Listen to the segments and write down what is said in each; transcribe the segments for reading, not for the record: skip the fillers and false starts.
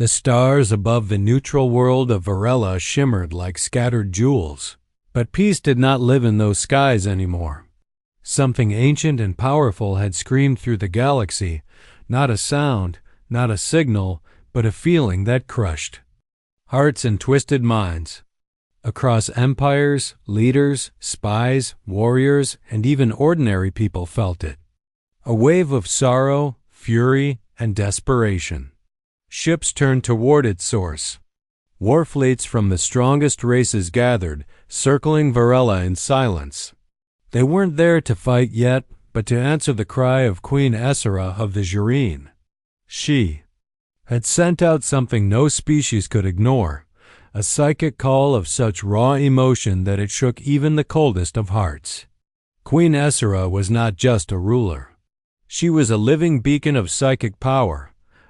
The stars above the neutral world of Varela shimmered like scattered jewels. But peace did not live in those skies anymore. Something ancient and powerful had screamed through the galaxy, not a sound, not a signal, but a feeling that crushed hearts and twisted minds. Across empires, leaders, spies, warriors, and even ordinary people felt it. A wave of sorrow, fury, and desperation. Ships turned toward its source. War fleets from the strongest races gathered, circling Varela in silence. They weren't there to fight yet, but to answer the cry of Queen Essera of the Jurine. She had sent out something no species could ignore, a psychic call of such raw emotion that it shook even the coldest of hearts. Queen Essera was not just a ruler. She was a living beacon of psychic power,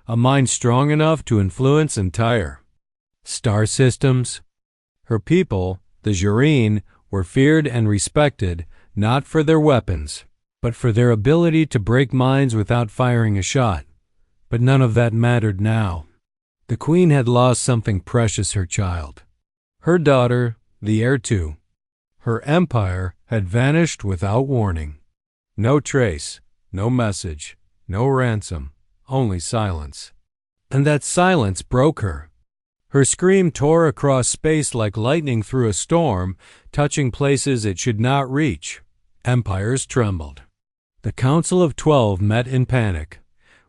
a mind strong enough to influence entire star systems. Her people, the Jurine, were feared and respected, not for their weapons, but for their ability to break minds without firing a shot. But none of that mattered now. The queen had lost something precious, her child. Her daughter, the heir to her empire, had vanished without warning. No trace, no message, no ransom, only silence. And that silence broke her. Her scream tore across space like lightning through a storm, touching places it should not reach. Empires trembled. The Council of 12 met in panic.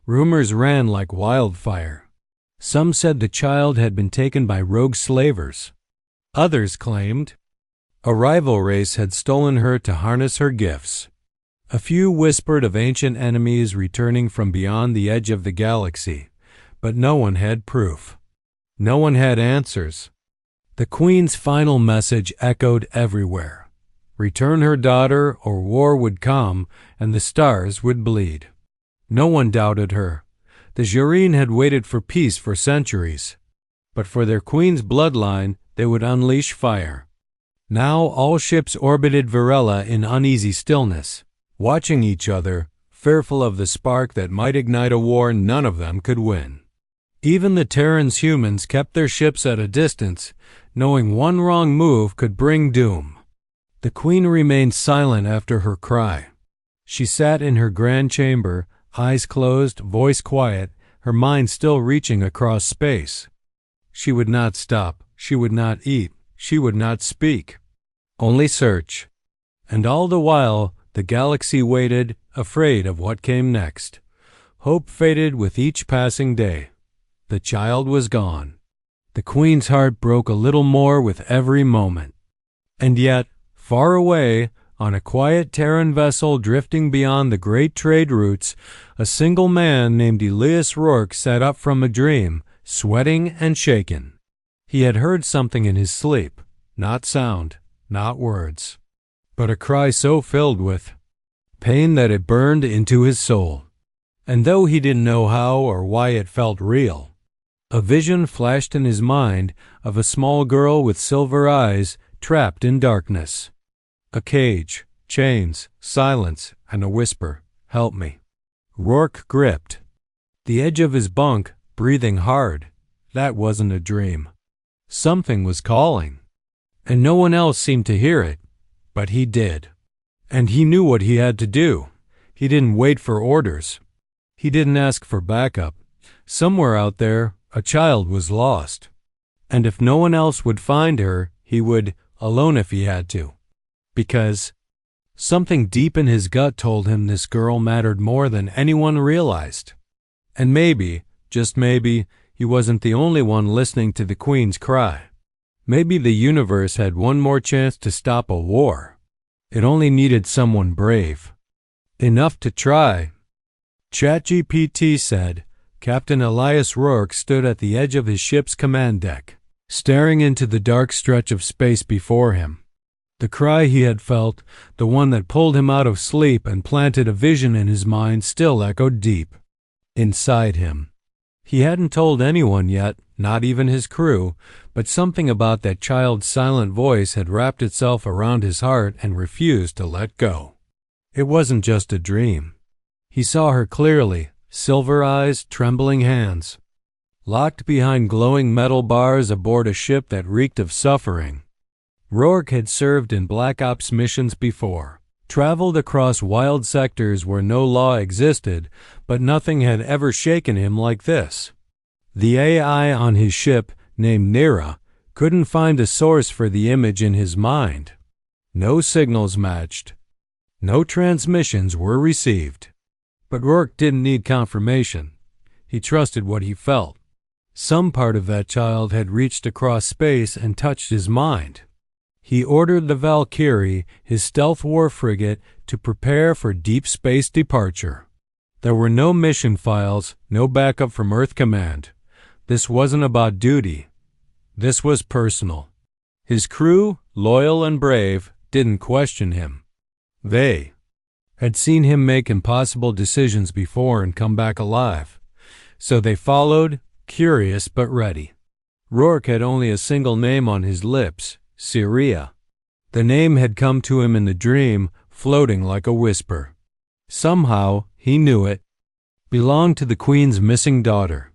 Rumors ran like wildfire. Some said the child had been taken by rogue slavers. Others claimed a rival race had stolen her to harness her gifts. A few whispered of ancient enemies returning from beyond the edge of the galaxy, but no one had proof. No one had answers. The queen's final message echoed everywhere. Return her daughter, or war would come, and the stars would bleed. No one doubted her. The Jurine had waited for peace for centuries. But for their queen's bloodline, they would unleash fire. Now all ships orbited Varela in uneasy stillness, watching each other, fearful of the spark that might ignite a war none of them could win. Even the Terran's humans kept their ships at a distance, knowing one wrong move could bring doom. The queen remained silent after her cry. She sat in her grand chamber, eyes closed, voice quiet, her mind still reaching across space. She would not stop, she would not eat, she would not speak. Only search. And all the while, the galaxy waited, afraid of what came next. Hope faded with each passing day. The child was gone. The queen's heart broke a little more with every moment. And yet, far away, on a quiet Terran vessel drifting beyond the great trade routes, a single man named Elias Rourke sat up from a dream, sweating and shaken. He had heard something in his sleep, not sound, not words, but a cry so filled with pain that it burned into his soul. And though he didn't know how or why it felt real, a vision flashed in his mind of a small girl with silver eyes trapped in darkness. A cage, chains, silence, and a whisper, "Help me." Rourke gripped the edge of his bunk, breathing hard. That wasn't a dream. Something was calling, and no one else seemed to hear it, but he did. And he knew what he had to do. He didn't wait for orders. He didn't ask for backup. Somewhere out there, a child was lost. And if no one else would find her, he would, alone if he had to. Because something deep in his gut told him this girl mattered more than anyone realized. And maybe, just maybe, he wasn't the only one listening to the queen's cry. Maybe the universe had one more chance to stop a war. It only needed someone brave. Enough to try. ChatGPT said, Captain Elias Rourke stood at the edge of his ship's command deck, staring into the dark stretch of space before him. The cry he had felt, the one that pulled him out of sleep and planted a vision in his mind, still echoed deep inside him. He hadn't told anyone yet, not even his crew, but something about that child's silent voice had wrapped itself around his heart and refused to let go. It wasn't just a dream. He saw her clearly, silver eyes, trembling hands. locked behind glowing metal bars aboard a ship that reeked of suffering. Rourke had served in Black Ops missions before, traveled across wild sectors where no law existed, but nothing had ever shaken him like this. The AI on his ship, named Nira, couldn't find a source for the image in his mind. No signals matched. No transmissions were received. But Rourke didn't need confirmation. He trusted what he felt. Some part of that child had reached across space and touched his mind. He ordered the Valkyrie, his stealth war frigate, to prepare for deep space departure. There were no mission files, no backup from Earth Command. This wasn't about duty. This was personal. His crew, loyal and brave, didn't question him. They had seen him make impossible decisions before and come back alive. So they followed, curious but ready. Rourke had only a single name on his lips, Syria. The name had come to him in the dream, floating like a whisper. Somehow, he knew it. Belonged to the Queen's missing daughter.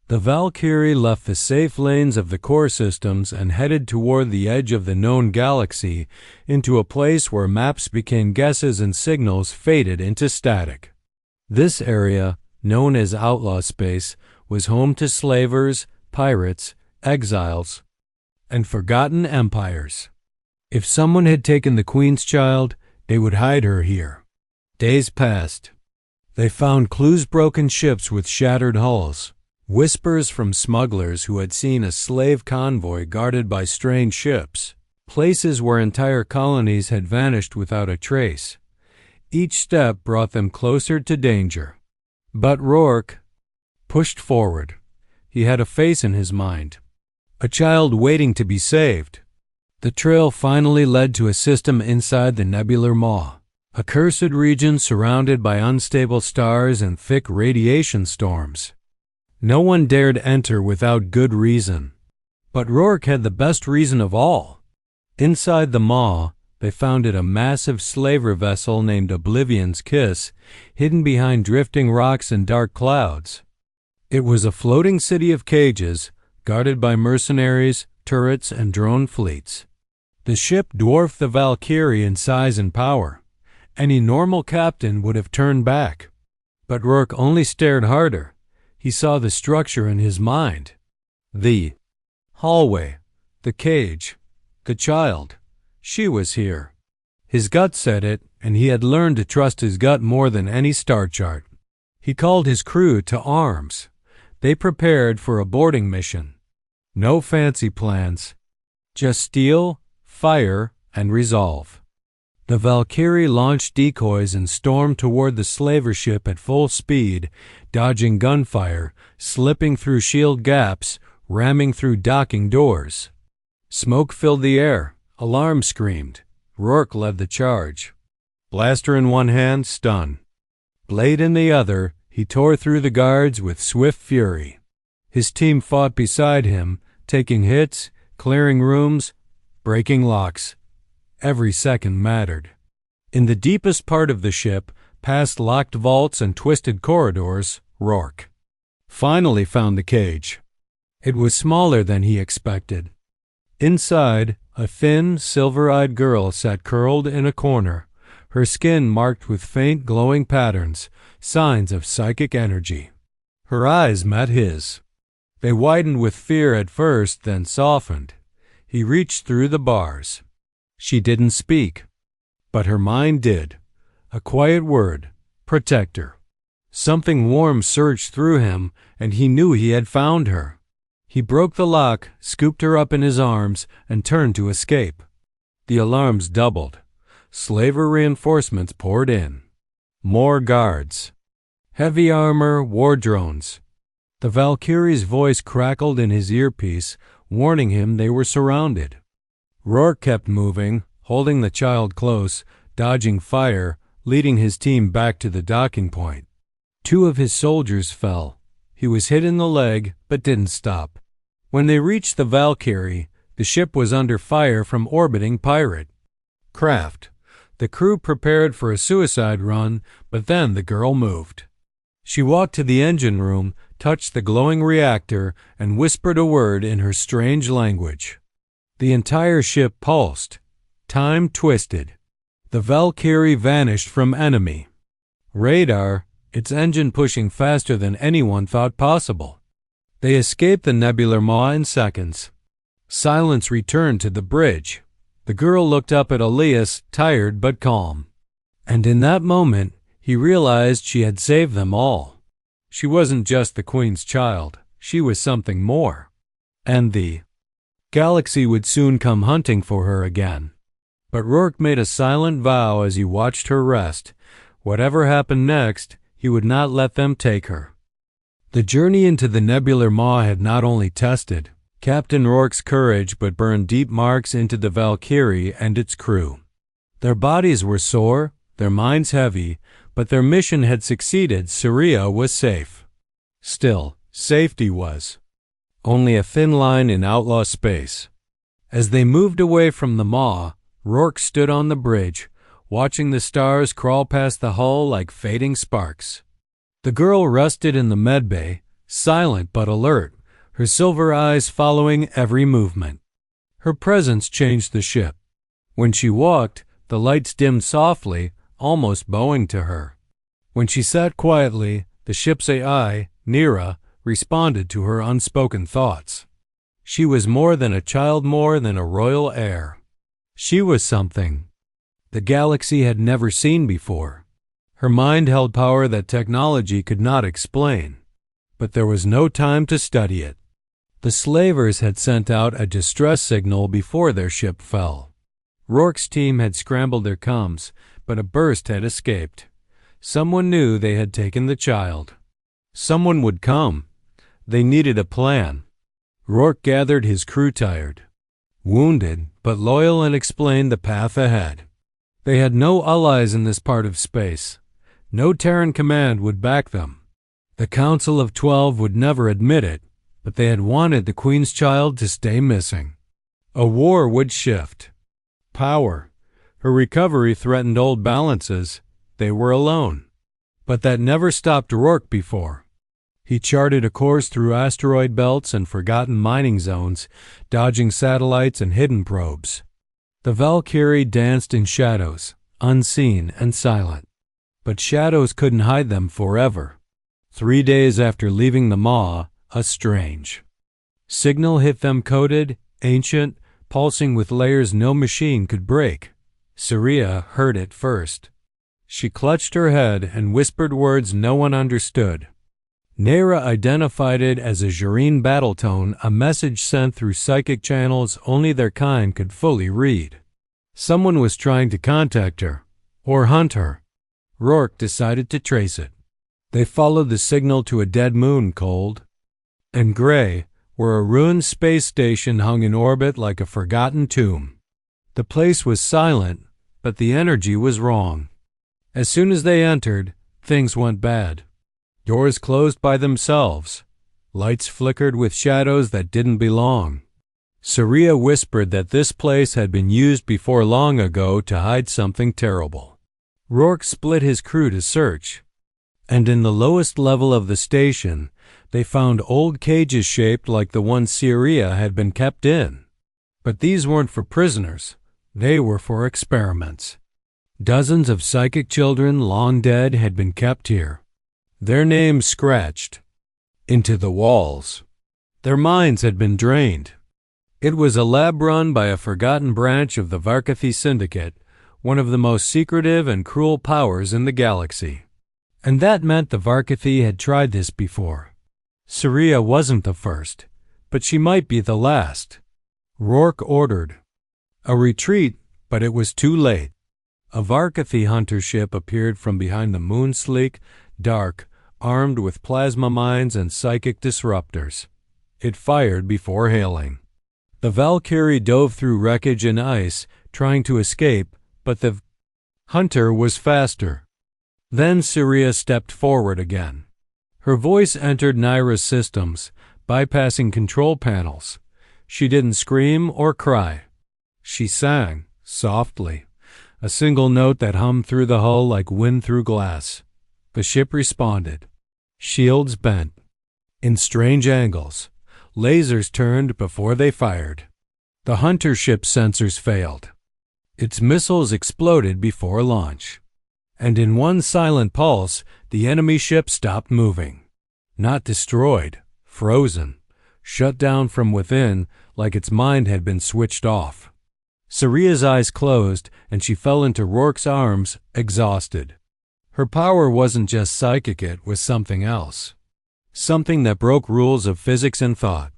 The Valkyrie left the safe lanes of the core systems and headed toward the edge of the known galaxy, into a place where maps became guesses and signals faded into static. This area, known as outlaw space, was home to slavers, pirates, exiles, and forgotten empires. If someone had taken the Queen's child, they would hide her here. Days passed. They found clues: broken ships with shattered hulls, whispers from smugglers who had seen a slave convoy guarded by strange ships, places where entire colonies had vanished without a trace. Each step brought them closer to danger. But Rourke pushed forward. He had a face in his mind. A child waiting to be saved. The trail finally led to a system inside the nebular maw, a cursed region surrounded by unstable stars and thick radiation storms. No one dared enter without good reason. But Rourke had the best reason of all. Inside the maw, they found a massive slaver vessel named Oblivion's Kiss, hidden behind drifting rocks and dark clouds. It was a floating city of cages, guarded by mercenaries, turrets, and drone fleets. The ship dwarfed the Valkyrie in size and power. Any normal captain would have turned back. But Rourke only stared harder. He saw the structure in his mind. The hallway, the cage, the child. She was here. His gut said it, and he had learned to trust his gut more than any star chart. He called his crew to arms. They prepared for a boarding mission. No fancy plans. Just steel, fire, and resolve. The Valkyrie launched decoys and stormed toward the slaver ship at full speed, dodging gunfire, slipping through shield gaps, ramming through docking doors. Smoke filled the air. Alarm screamed. Rourke led the charge. Blaster in one hand, stun. Blade in the other, he tore through the guards with swift fury. His team fought beside him, taking hits, clearing rooms, breaking locks. Every second mattered. In the deepest part of the ship, past locked vaults and twisted corridors, Rourke finally found the cage. It was smaller than he expected. Inside, a thin, silver-eyed girl sat curled in a corner, her skin marked with faint glowing patterns, signs of psychic energy. Her eyes met his. They widened with fear at first, then softened. He reached through the bars. She didn't speak, but her mind did. A quiet word: protector. Something warm surged through him, and he knew he had found her. He broke the lock, scooped her up in his arms, and turned to escape. The alarms doubled. Slaver reinforcements poured in. More guards. Heavy armor, war drones. The Valkyrie's voice crackled in his earpiece, warning him they were surrounded. Rourke kept moving, holding the child close, dodging fire, leading his team back to the docking point. 2 of his soldiers fell. He was hit in the leg, but didn't stop. When they reached the Valkyrie, the ship was under fire from orbiting pirate craft. The crew prepared for a suicide run, but then the girl moved. She walked to the engine room, touched the glowing reactor and whispered a word in her strange language. The entire ship pulsed. Time twisted. The Valkyrie vanished from enemy radar, its engine pushing faster than anyone thought possible. They escaped the nebular maw in seconds. Silence returned to the bridge. The girl looked up at Elias, tired but calm. And in that moment, he realized she had saved them all. She wasn't just the Queen's child. She was something more. And the galaxy would soon come hunting for her again. But Rourke made a silent vow as he watched her rest. Whatever happened next, he would not let them take her. The journey into the nebular maw had not only tested Captain Rourke's courage but burned deep marks into the Valkyrie and its crew. Their bodies were sore, their minds heavy, but their mission had succeeded. Syria was safe. Still, safety was only a thin line in outlaw space. As they moved away from the maw, Rourke stood on the bridge, watching the stars crawl past the hull like fading sparks. The girl rested in the medbay, silent but alert, her silver eyes following every movement. Her presence changed the ship. When she walked, the lights dimmed softly, almost bowing to her. When she sat quietly, the ship's AI, Nira, responded to her unspoken thoughts. She was more than a child, more than a royal heir. She was something the galaxy had never seen before. Her mind held power that technology could not explain. But there was no time to study it. The slavers had sent out a distress signal before their ship fell. Rourke's team had scrambled their comms, but a burst had escaped. Someone knew they had taken the child. Someone would come. They needed a plan. Rourke gathered his crew, tired, wounded, but loyal, and explained the path ahead. They had no allies in this part of space. No Terran command would back them. The Council of 12 would never admit it, but they had wanted the Queen's child to stay missing. A war would shift power. Her recovery threatened old balances. They were alone. But that never stopped Rourke before. He charted a course through asteroid belts and forgotten mining zones, dodging satellites and hidden probes. The Valkyrie danced in shadows, unseen and silent. But shadows couldn't hide them forever. 3 days after leaving the maw, a strange signal hit them, coded, ancient, pulsing with layers no machine could break. Syria heard it first. She clutched her head and whispered words no one understood. Nera identified it as a Jareen battle tone, a message sent through psychic channels only their kind could fully read. Someone was trying to contact her, or hunt her. Rourke decided to trace it. They followed the signal to a dead moon, cold and gray, where a ruined space station hung in orbit like a forgotten tomb. The place was silent, but the energy was wrong. As soon as they entered, things went bad. Doors closed by themselves. Lights flickered with shadows that didn't belong. Syria whispered that this place had been used before long ago to hide something terrible. Rourke split his crew to search, and in the lowest level of the station, they found old cages shaped like the one Syria had been kept in. But these weren't for prisoners. They were for experiments. Dozens of psychic children, long dead, had been kept here. Their names scratched into the walls. Their minds had been drained. It was a lab run by a forgotten branch of the Varkathi Syndicate, one of the most secretive and cruel powers in the galaxy. And that meant the Varkathi had tried this before. Syria wasn't the first, but she might be the last. Rourke ordered a retreat, but it was too late. A Varkathi hunter ship appeared from behind the moon, sleek, dark, armed with plasma mines and psychic disruptors. It fired before hailing. The Valkyrie dove through wreckage and ice, trying to escape, but the hunter was faster. Then Syria stepped forward again. Her voice entered Naira's systems, bypassing control panels. She didn't scream or cry. She sang, softly, a single note that hummed through the hull like wind through glass. The ship responded. Shields bent. in strange angles. Lasers turned before they fired. The hunter ship's sensors failed. Its missiles exploded before launch. And in one silent pulse, the enemy ship stopped moving. Not destroyed, frozen, shut down from within like its mind had been switched off. Saria's eyes closed, and she fell into Rourke's arms, exhausted. Her power wasn't just psychic, it was something else. Something that broke rules of physics and thought.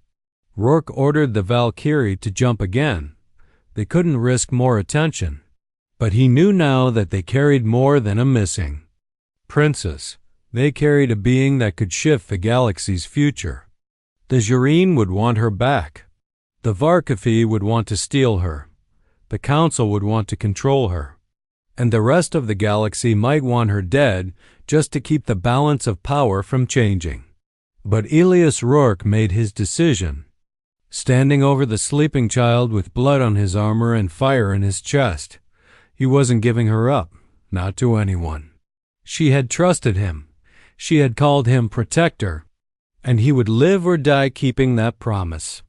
Rourke ordered the Valkyrie to jump again. They couldn't risk more attention. But he knew now that they carried more than a missing princess. They carried a being that could shift the galaxy's future. The Zhureen would want her back. The Varkafi would want to steal her. The Council would want to control her. And the rest of the galaxy might want her dead just to keep the balance of power from changing. But Elias Rourke made his decision. Standing over the sleeping child with blood on his armor and fire in his chest, he wasn't giving her up, not to anyone. She had trusted him. She had called him protector, and he would live or die keeping that promise.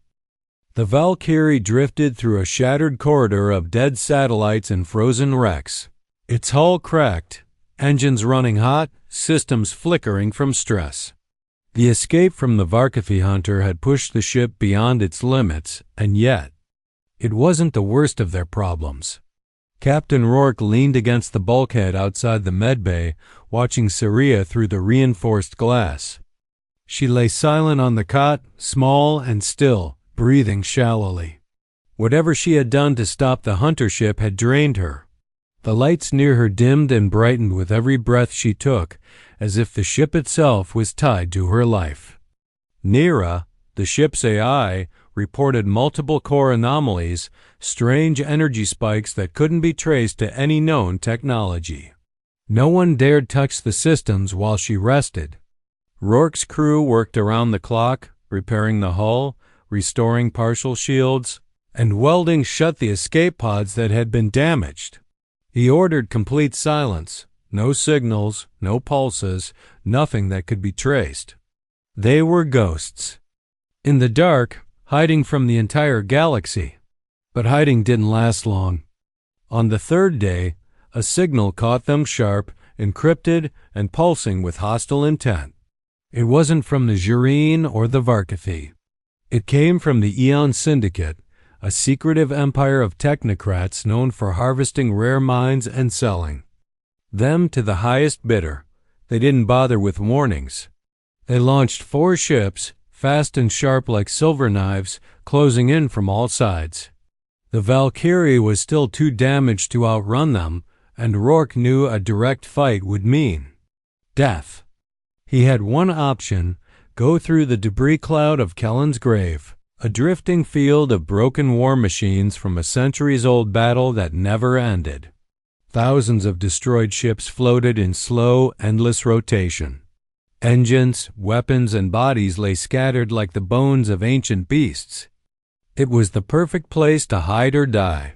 The Valkyrie drifted through a shattered corridor of dead satellites and frozen wrecks. Its hull cracked, engines running hot, systems flickering from stress. The escape from the Varkafi hunter had pushed the ship beyond its limits, and yet, it wasn't the worst of their problems. Captain Rourke leaned against the bulkhead outside the medbay, watching Saria through the reinforced glass. She lay silent on the cot, small and still, breathing shallowly. Whatever she had done to stop the hunter ship had drained her. The lights near her dimmed and brightened with every breath she took, as if the ship itself was tied to her life. Nira, the ship's AI, reported multiple core anomalies, strange energy spikes that couldn't be traced to any known technology. No one dared touch the systems while she rested. Rourke's crew worked around the clock, repairing the hull, restoring partial shields, and welding shut the escape pods that had been damaged. He ordered complete silence, no signals, no pulses, nothing that could be traced. They were ghosts. In the dark, hiding from the entire galaxy. But hiding didn't last long. On the third day, a signal caught them sharp, encrypted, and pulsing with hostile intent. It wasn't from the Zhureen or the Varkafi. It came from the Eon Syndicate, a secretive empire of technocrats known for harvesting rare mines and selling them to the highest bidder. They didn't bother with warnings. They launched 4 ships, fast and sharp like silver knives, closing in from all sides. The Valkyrie was still too damaged to outrun them, and Rourke knew a direct fight would mean death. He had one option: go through the debris cloud of Kellen's grave, a drifting field of broken war machines from a centuries-old battle that never ended. Thousands of destroyed ships floated in slow, endless rotation. Engines, weapons, and bodies lay scattered like the bones of ancient beasts. It was the perfect place to hide or die.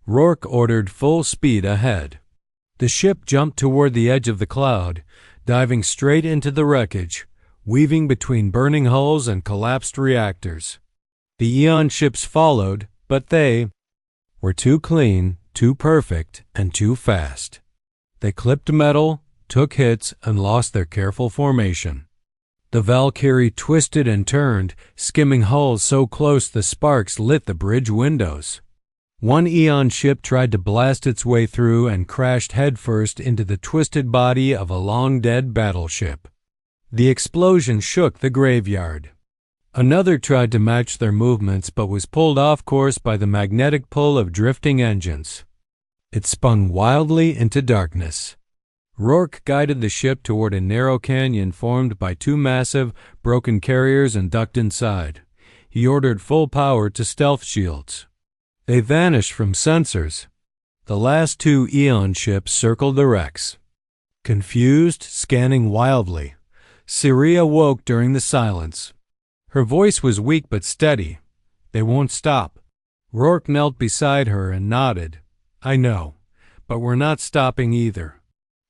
Rourke ordered full speed ahead. The ship jumped toward the edge of the cloud, diving straight into the wreckage, weaving between burning hulls and collapsed reactors. The Eon ships followed, but they were too clean, too perfect, and too fast. They clipped metal, took hits, and lost their careful formation. The Valkyrie twisted and turned, skimming hulls so close the sparks lit the bridge windows. One Eon ship tried to blast its way through and crashed headfirst into the twisted body of a long-dead battleship. The explosion shook the graveyard. Another tried to match their movements but was pulled off course by the magnetic pull of drifting engines. It spun wildly into darkness. Rourke guided the ship toward a narrow canyon formed by 2 massive, broken carriers and ducked inside. He ordered full power to stealth shields. They vanished from sensors. The last 2 Eon ships circled the wrecks. Confused, scanning wildly, Saria woke during the silence. Her voice was weak but steady. They won't stop. Rourke knelt beside her and nodded. I know, but we're not stopping either.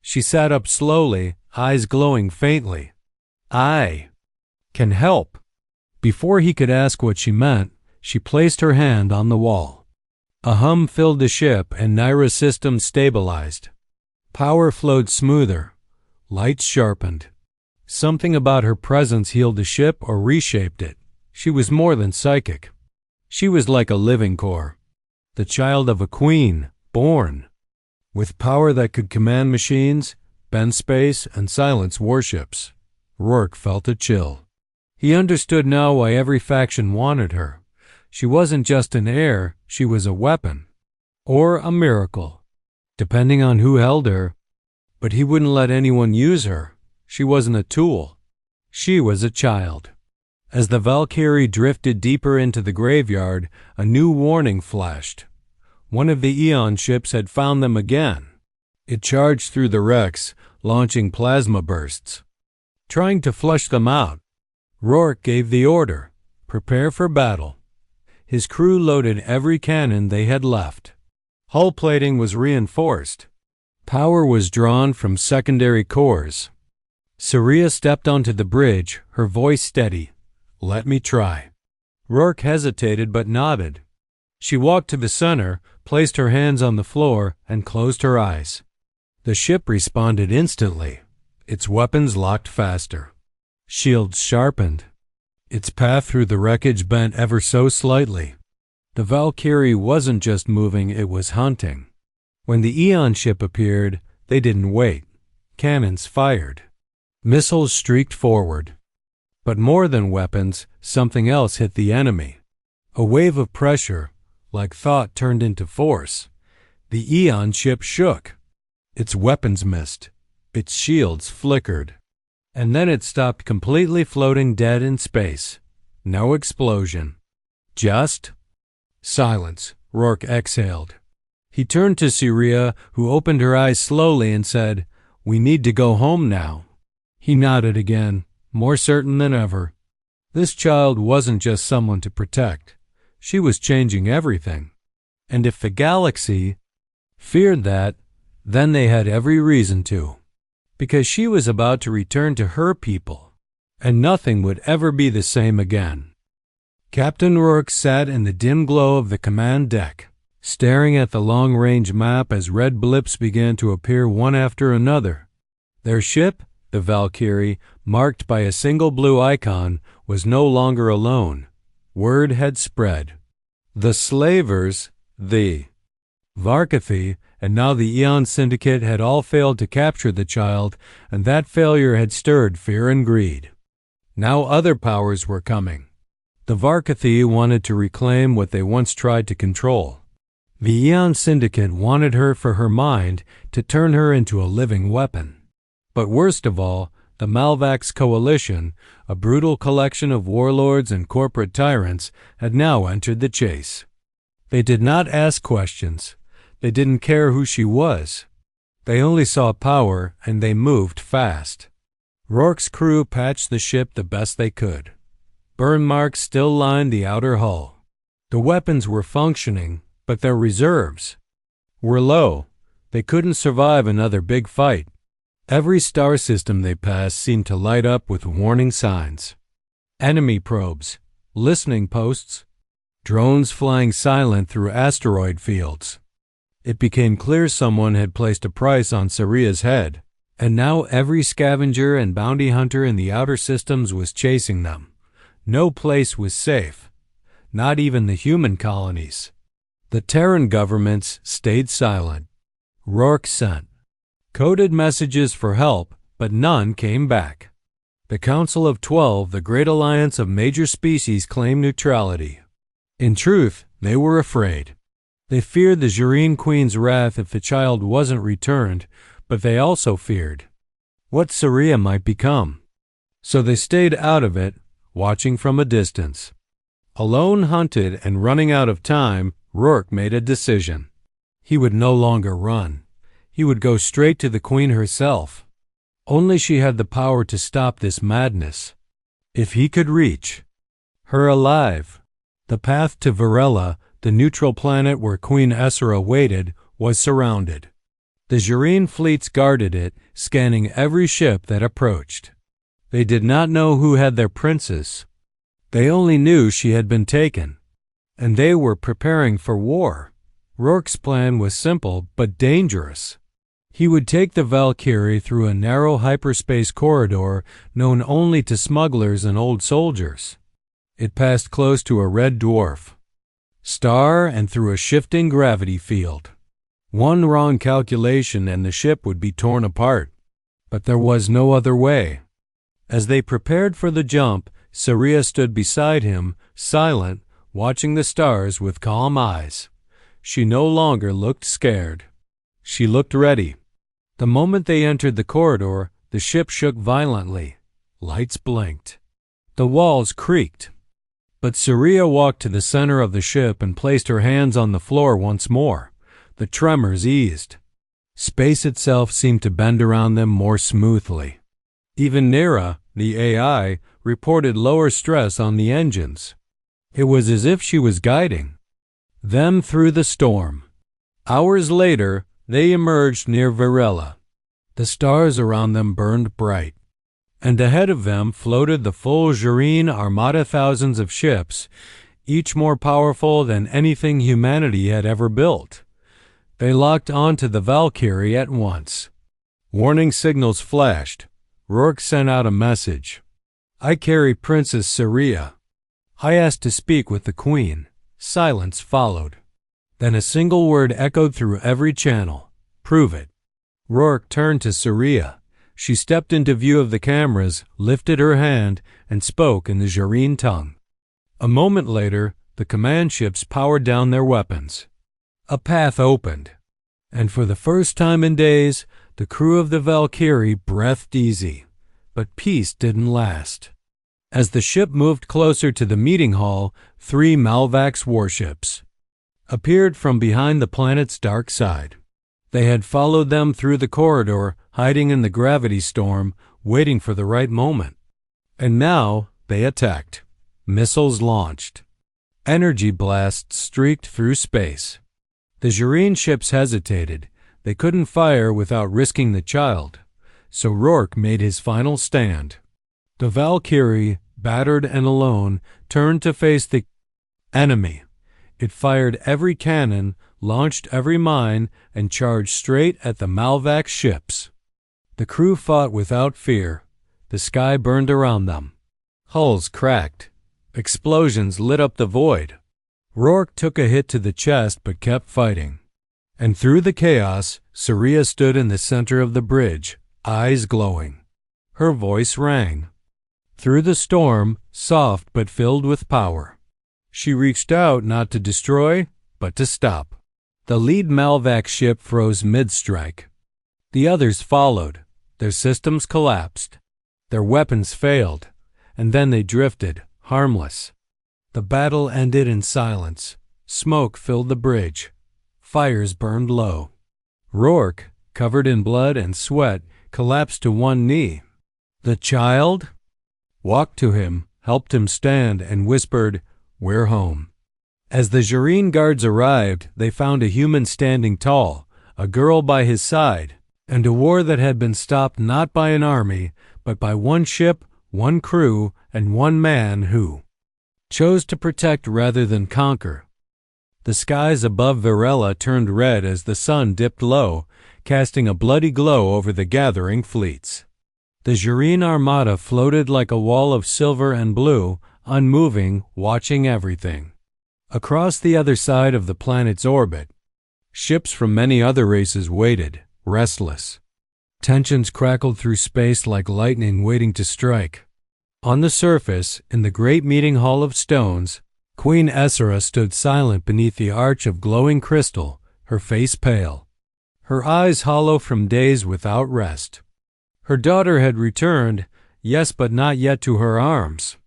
She sat up slowly, eyes glowing faintly. Can help. Before he could ask what she meant, she placed her hand on the wall. A hum filled the ship and Naira's system stabilized. Power flowed smoother. Lights sharpened. Something about her presence healed the ship or reshaped it. She was more than psychic. She was like a living core. The child of a queen, born. With power that could command machines, bend space, and silence warships. Rourke felt a chill. He understood now why every faction wanted her. She wasn't just an heir, she was a weapon. Or a miracle, depending on who held her. But he wouldn't let anyone use her. She wasn't a tool. She was a child. As the Valkyrie drifted deeper into the graveyard, a new warning flashed. One of the Eon ships had found them again. It charged through the wrecks, launching plasma bursts. Trying to flush them out, Rourke gave the order, prepare for battle. His crew loaded every cannon they had left. Hull plating was reinforced. Power was drawn from secondary cores. Saria stepped onto the bridge, her voice steady. "Let me try." Rourke hesitated but nodded. She walked to the center, placed her hands on the floor, and closed her eyes. The ship responded instantly. Its weapons locked faster. Shields sharpened. Its path through the wreckage bent ever so slightly. The Valkyrie wasn't just moving, it was hunting. When the Eon ship appeared, they didn't wait. Cannons fired. Missiles streaked forward. But more than weapons, something else hit the enemy. A wave of pressure, like thought turned into force. The Eon ship shook. Its weapons missed. Its shields flickered. And then it stopped completely, floating dead in space. No explosion. Just silence. Rourke exhaled. He turned to Saria, who opened her eyes slowly and said, "We need to go home now." He nodded again, more certain than ever. This child wasn't just someone to protect. She was changing everything. And if the galaxy feared that, then they had every reason to. Because she was about to return to her people, and nothing would ever be the same again. Captain Rourke sat in the dim glow of the command deck, staring at the long-range map as red blips began to appear one after another. Their ship, the Valkyrie, marked by a single blue icon, was no longer alone. Word had spread. The slavers, the Varkathi, and now the Eon Syndicate had all failed to capture the child, and that failure had stirred fear and greed. Now other powers were coming. The Varkathi wanted to reclaim what they once tried to control. The Eon Syndicate wanted her for her mind, to turn her into a living weapon. But worst of all, the Malvax Coalition, a brutal collection of warlords and corporate tyrants, had now entered the chase. They did not ask questions. They didn't care who she was. They only saw power, and they moved fast. Rourke's crew patched the ship the best they could. Burn marks still lined the outer hull. The weapons were functioning, but their reserves were low. They couldn't survive another big fight. Every star system they passed seemed to light up with warning signs. Enemy probes, listening posts, drones flying silent through asteroid fields. It became clear someone had placed a price on Saria's head, and now every scavenger and bounty hunter in the outer systems was chasing them. No place was safe, not even the human colonies. The Terran governments stayed silent. Rourke sent coded messages for help, but none came back. The Council of 12, the great alliance of major species, claimed neutrality. In truth, they were afraid. They feared the Zhureen Queen's wrath if the child wasn't returned, but they also feared what Saria might become. So they stayed out of it, watching from a distance. Alone, hunted, and running out of time, Rourke made a decision. He would no longer run. He would go straight to the Queen herself. Only she had the power to stop this madness. If he could reach her alive, the path to Varela, the neutral planet where Queen Essera waited, was surrounded. The Zhureen fleets guarded it, scanning every ship that approached. They did not know who had their princess. They only knew she had been taken, and they were preparing for war. Rourke's plan was simple but dangerous. He would take the Valkyrie through a narrow hyperspace corridor known only to smugglers and old soldiers. It passed close to a red dwarf star and through a shifting gravity field. One wrong calculation and the ship would be torn apart. But there was no other way. As they prepared for the jump, Saria stood beside him, silent, watching the stars with calm eyes. She no longer looked scared. She looked ready. The moment they entered the corridor, the ship shook violently. Lights blinked. The walls creaked. But Saria walked to the center of the ship and placed her hands on the floor once more. The tremors eased. Space itself seemed to bend around them more smoothly. Even Nira, the AI, reported lower stress on the engines. It was as if she was guiding them through the storm. Hours later, they emerged near Varela. The stars around them burned bright, and ahead of them floated the full Jurine armada, thousands of ships, each more powerful than anything humanity had ever built. They locked onto the Valkyrie at once. Warning signals flashed. Rourke sent out a message. "I carry Princess Saria. I asked to speak with the Queen." Silence followed. Then a single word echoed through every channel. "Prove it." Rourke turned to Saria. She stepped into view of the cameras, lifted her hand, and spoke in the Jurine tongue. A moment later, the command ships powered down their weapons. A path opened, and for the first time in days, the crew of the Valkyrie breathed easy. But peace didn't last. As the ship moved closer to the meeting hall, 3 Malvax warships appeared from behind the planet's dark side. They had followed them through the corridor, hiding in the gravity storm, waiting for the right moment. And now they attacked. Missiles launched. Energy blasts streaked through space. The Jurine ships hesitated. They couldn't fire without risking the child. So Rourke made his final stand. The Valkyrie, battered and alone, turned to face the enemy. It fired every cannon, launched every mine, and charged straight at the Malvax ships. The crew fought without fear. The sky burned around them. Hulls cracked. Explosions lit up the void. Rourke took a hit to the chest but kept fighting. And through the chaos, Saria stood in the center of the bridge, eyes glowing. Her voice rang. Through the storm, soft but filled with power. She reached out not to destroy, but to stop. The lead Malvax ship froze mid-strike. The others followed. Their systems collapsed. Their weapons failed, and then they drifted, harmless. The battle ended in silence. Smoke filled the bridge. Fires burned low. Rourke, covered in blood and sweat, collapsed to one knee. The child walked to him, helped him stand, and whispered, "We're home." As the Jurine guards arrived, they found a human standing tall, a girl by his side, and a war that had been stopped not by an army, but by one ship, one crew, and one man who chose to protect rather than conquer. The skies above Varela turned red as the sun dipped low, casting a bloody glow over the gathering fleets. The Jurine armada floated like a wall of silver and blue, unmoving, watching everything. Across the other side of the planet's orbit, ships from many other races waited, restless. Tensions crackled through space like lightning waiting to strike. On the surface, in the great meeting hall of stones, Queen Essera stood silent beneath the arch of glowing crystal, her face pale, her eyes hollow from days without rest. Her daughter had returned, yes, but not yet to her arms.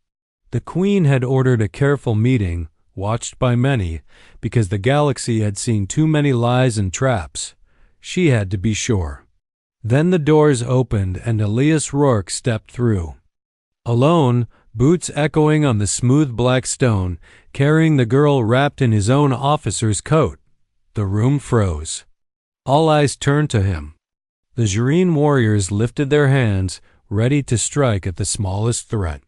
The Queen had ordered a careful meeting, watched by many, because the galaxy had seen too many lies and traps. She had to be sure. Then the doors opened and Elias Rourke stepped through. Alone, boots echoing on the smooth black stone, carrying the girl wrapped in his own officer's coat. The room froze. All eyes turned to him. The Jurine warriors lifted their hands, ready to strike at the smallest threat.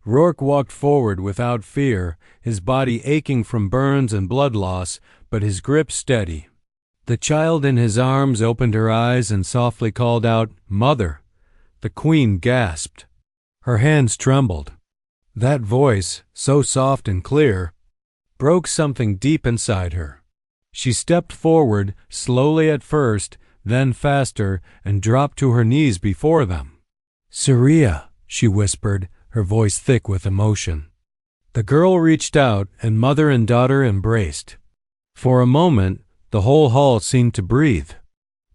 Rourke walked forward without fear, his body aching from burns and blood loss, but his grip steady. The child in his arms opened her eyes and softly called out, "Mother!" The queen gasped. Her hands trembled. That voice, so soft and clear, broke something deep inside her. She stepped forward, slowly at first, then faster, and dropped to her knees before them. "Saria," she whispered, her voice thick with emotion. The girl reached out, and mother and daughter embraced. For a moment, the whole hall seemed to breathe.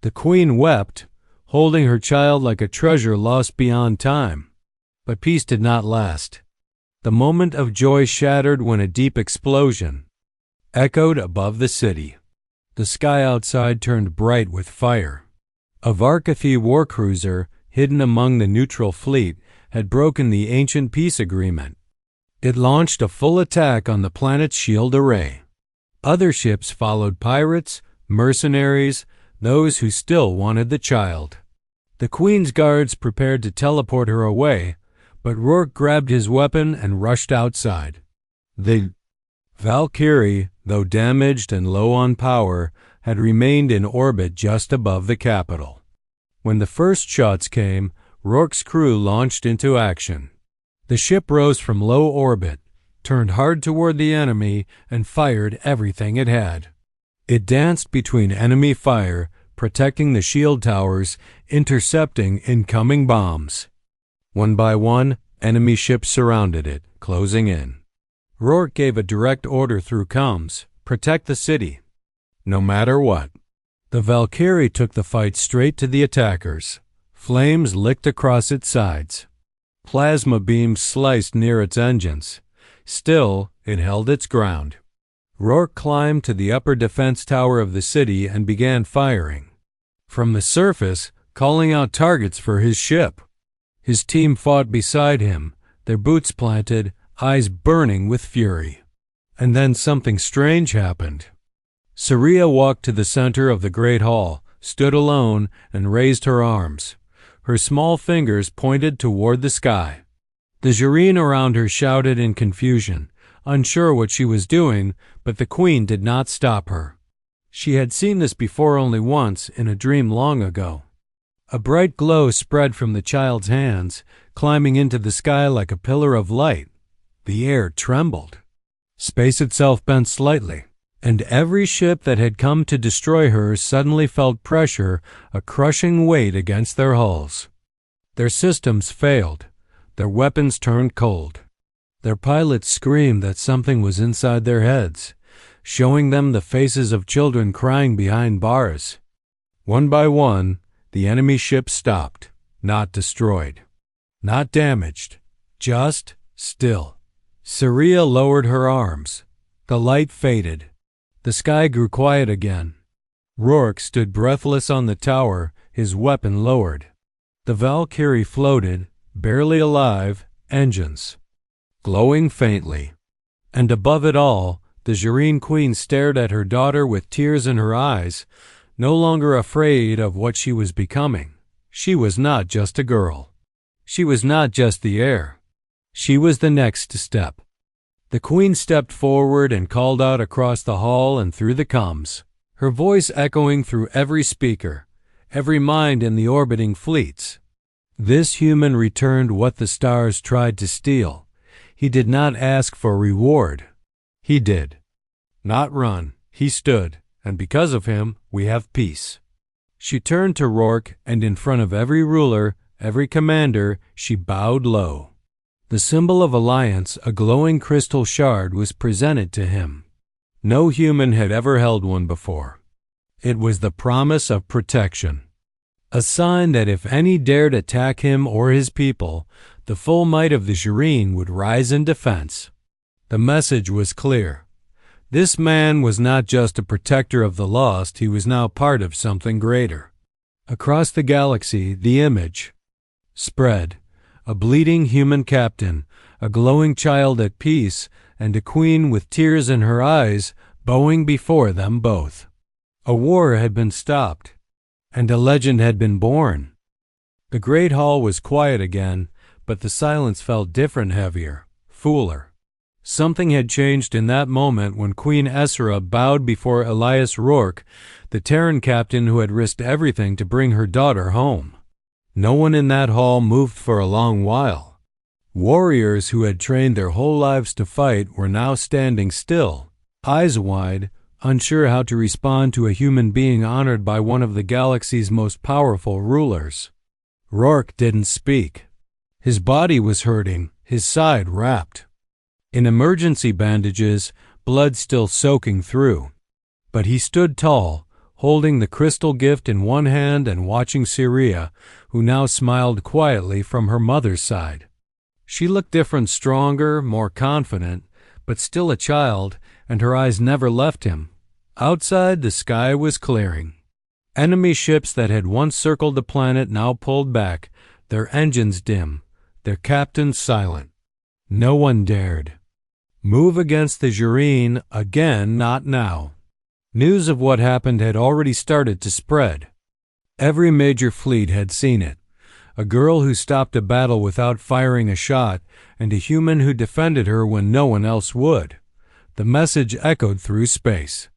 The queen wept, holding her child like a treasure lost beyond time. But peace did not last. The moment of joy shattered when a deep explosion echoed above the city. The sky outside turned bright with fire. A Varkathi war cruiser, hidden among the neutral fleet, had broken the ancient peace agreement. It launched a full attack on the planet's shield array. Other ships followed pirates, mercenaries, those who still wanted the child. The Queen's guards prepared to teleport her away, but Rourke grabbed his weapon and rushed outside. The Valkyrie, though damaged and low on power, had remained in orbit just above the capital. When the first shots came, Rourke's crew launched into action. The ship rose from low orbit, turned hard toward the enemy, and fired everything it had. It danced between enemy fire, protecting the shield towers, intercepting incoming bombs. One by one, enemy ships surrounded it, closing in. Rourke gave a direct order through comms: protect the city, no matter what. The Valkyrie took the fight straight to the attackers. Flames licked across its sides. Plasma beams sliced near its engines. Still, it held its ground. Rourke climbed to the upper defense tower of the city and began firing. From the surface, calling out targets for his ship. His team fought beside him, their boots planted, eyes burning with fury. And then something strange happened. Saria walked to the center of the great hall, stood alone, and raised her arms. Her small fingers pointed toward the sky. The Jireen around her shouted in confusion, unsure what she was doing, but the queen did not stop her. She had seen this before only once, in a dream long ago. A bright glow spread from the child's hands, climbing into the sky like a pillar of light. The air trembled. Space itself bent slightly, and every ship that had come to destroy her suddenly felt pressure, a crushing weight against their hulls. Their systems failed. Their weapons turned cold. Their pilots screamed that something was inside their heads, showing them the faces of children crying behind bars. One by one, the enemy ships stopped, not destroyed, not damaged, just still. Saria lowered her arms. The light faded. The sky grew quiet again. Rourke stood breathless on the tower, his weapon lowered. The Valkyrie floated, barely alive, engines glowing faintly. And above it all, the Jireen queen stared at her daughter with tears in her eyes, no longer afraid of what she was becoming. She was not just a girl. She was not just the heir. She was the next step. The queen stepped forward and called out across the hall and through the comms, her voice echoing through every speaker, every mind in the orbiting fleets. This human returned what the stars tried to steal. He did not ask for reward. He did not run. He stood, and because of him, we have peace. She turned to Rourke, and in front of every ruler, every commander, she bowed low. The symbol of alliance, a glowing crystal shard, was presented to him. No human had ever held one before. It was the promise of protection, a sign that if any dared attack him or his people, the full might of the Jireen would rise in defense. The message was clear. This man was not just a protector of the lost, he was now part of something greater. Across the galaxy, the image spread. A bleeding human captain, a glowing child at peace, and a queen with tears in her eyes bowing before them both. A war had been stopped, and a legend had been born. The great hall was quiet again, but the silence felt different, heavier, fuller. Something had changed in that moment when Queen Essra bowed before Elias Rourke, the Terran captain who had risked everything to bring her daughter home. No one in that hall moved for a long while. Warriors who had trained their whole lives to fight were now standing still, eyes wide, unsure how to respond to a human being honored by one of the galaxy's most powerful rulers. Rourke didn't speak. His body was hurting, his side wrapped in emergency bandages, blood still soaking through. But he stood tall, holding the crystal gift in one hand and watching Syria, who now smiled quietly from her mother's side. She looked different, stronger, more confident, but still a child, and her eyes never left him. Outside, the sky was clearing. Enemy ships that had once circled the planet now pulled back, their engines dim, their captains silent. No one dared move against the Jureen again, not now. News of what happened had already started to spread. Every major fleet had seen it. A girl who stopped a battle without firing a shot, and a human who defended her when no one else would. The message echoed through space.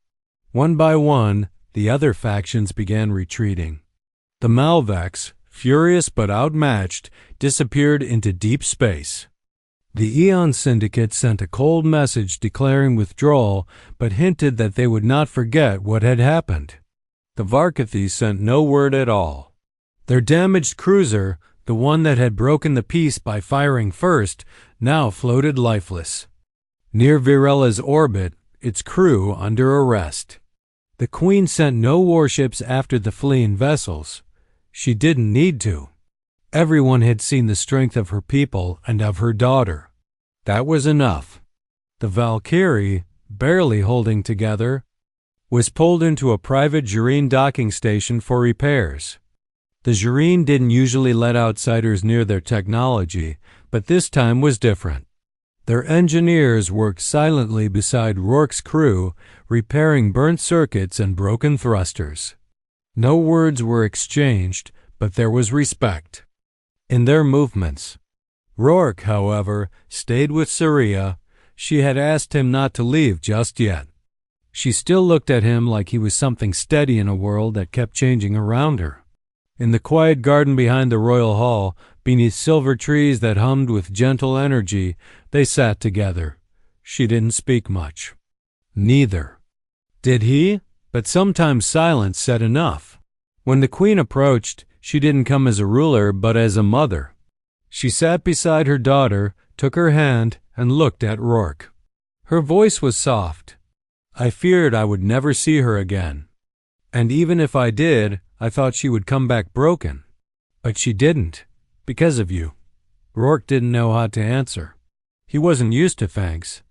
One by one, the other factions began retreating. The Malvex, furious but outmatched, disappeared into deep space. The Eon Syndicate sent a cold message declaring withdrawal, but hinted that they would not forget what had happened. The Varkathi sent no word at all. Their damaged cruiser, the one that had broken the peace by firing first, now floated lifeless near Virella's orbit, its crew under arrest. The Queen sent no warships after the fleeing vessels. She didn't need to. Everyone had seen the strength of her people and of her daughter. That was enough. The Valkyrie, barely holding together, was pulled into a private Jureen docking station for repairs. The Jureen didn't usually let outsiders near their technology, but this time was different. Their engineers worked silently beside Rourke's crew, repairing burnt circuits and broken thrusters. No words were exchanged, but there was respect in their movements. Rourke, however, stayed with Syria. She had asked him not to leave just yet. She still looked at him like he was something steady in a world that kept changing around her. In the quiet garden behind the royal hall, beneath silver trees that hummed with gentle energy, they sat together. She didn't speak much. Neither did he, but sometimes silence said enough. When the Queen approached, she didn't come as a ruler, but as a mother. She sat beside her daughter, took her hand, and looked at Rourke. Her voice was soft. I feared I would never see her again. And even if I did, I thought she would come back broken. But she didn't, because of you. Rourke didn't know how to answer. He wasn't used to thanks.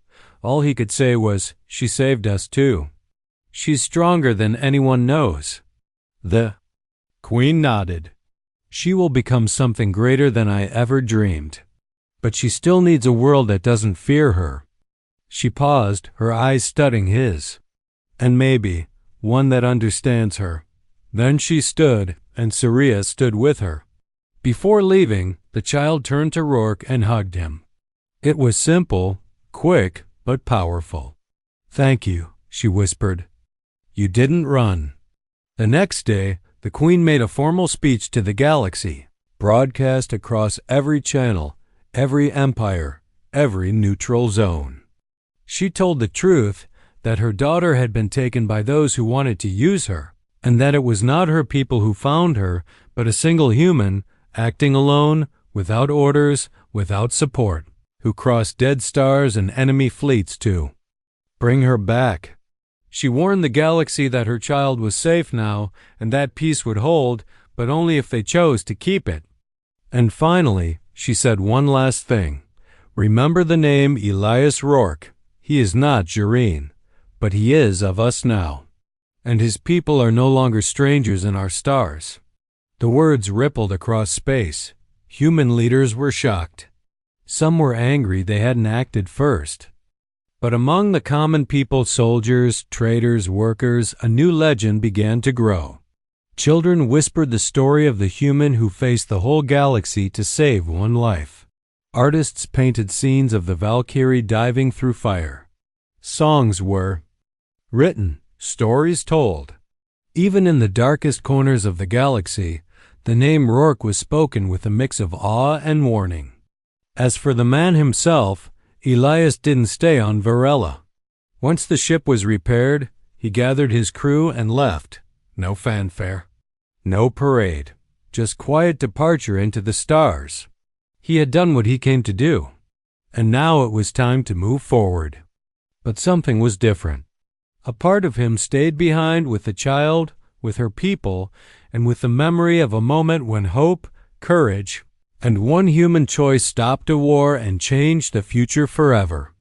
All he could say was, she saved us too. She's stronger than anyone knows. The Queen nodded. She will become something greater than I ever dreamed. But she still needs a world that doesn't fear her. She paused, her eyes studying his. And maybe one that understands her. Then she stood, and Syria stood with her. Before leaving, the child turned to Rourke and hugged him. It was simple, quick, but powerful. Thank you, she whispered. You didn't run. The next day, the Queen made a formal speech to the galaxy, broadcast across every channel, every empire, every neutral zone. She told the truth that her daughter had been taken by those who wanted to use her, and that it was not her people who found her, but a single human, acting alone, without orders, without support, who crossed dead stars and enemy fleets to bring her back. She warned the galaxy that her child was safe now, and that peace would hold, but only if they chose to keep it. And finally, she said one last thing. Remember the name Elias Rourke. He is not Jureen, but he is of us now. And his people are no longer strangers in our stars. The words rippled across space. Human leaders were shocked. Some were angry they hadn't acted first. But among the common people, soldiers, traders, workers, a new legend began to grow. Children whispered the story of the human who faced the whole galaxy to save one life. Artists painted scenes of the Valkyrie diving through fire. Songs were written, stories told. Even in the darkest corners of the galaxy, the name Rourke was spoken with a mix of awe and warning. As for the man himself, Elias didn't stay on Varela. Once the ship was repaired, he gathered his crew and left. No fanfare. No parade. Just quiet departure into the stars. He had done what he came to do, and now it was time to move forward. But something was different. A part of him stayed behind with the child, with her people, and with the memory of a moment when hope, courage, and one human choice stopped a war and changed the future forever.